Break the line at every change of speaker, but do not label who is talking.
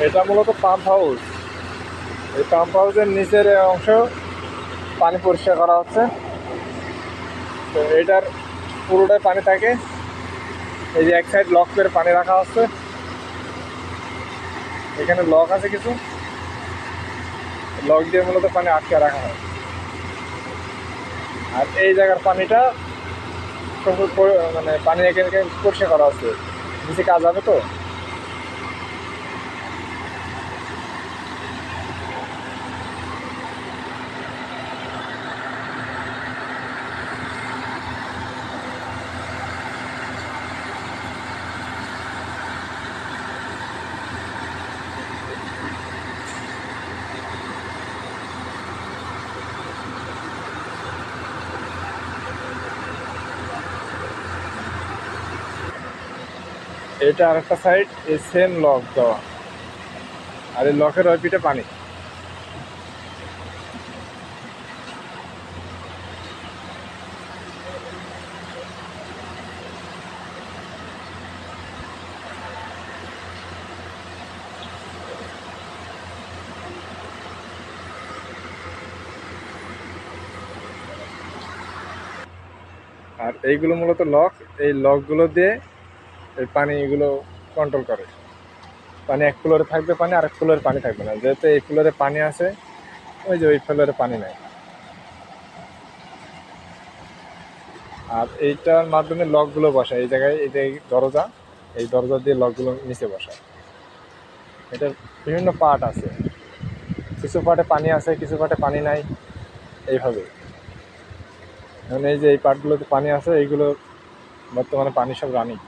এটা মূলত pump house. এই পাম্প হাউসের নিচের অংশ পানি পরিষ্কার করা হচ্ছে। তো এটার পুরোটাই পানি থাকে। এই যে এক সাইড লক করে পানি রাখা হচ্ছে, এখানে লক আছে কিছু, লক দিয়ে মূলত পানি আটকে রাখা হয়। আর এই জায়গার পানিটা মানে পানি এখানে পরিষ্কার করা হচ্ছে, নিচে কাজ হবে তো। এটা আরেকটা সাইড, এই সেম লক দেওয়া, আর এই লকের ওই পিঠে পানি। আর এইগুলো মূলত লক, এই লকগুলো দিয়ে এই পানিগুলো কন্ট্রোল করে। পানি এক ফ্লোরে থাকবে, পানি আরেক ফ্লোরে পানি থাকবে না, যেহেতু এই ফ্লোরে পানি আছে, ওই যে ওই ফ্লোরে পানি নাই। আর এইটার মাধ্যমে লকগুলো বসায় এই জায়গায়, এই যে দরজা, এই দরজা দিয়ে লকগুলো নিচে বসায়। এটার বিভিন্ন পার্ট আছে, কিছু পার্টে পানি আছে, কিছু পার্টে পানি নাই, এইভাবে। এখন এই যে এই পার্টগুলোতে পানি আছে, এইগুলো বর্তমানে পানি সব রানিং।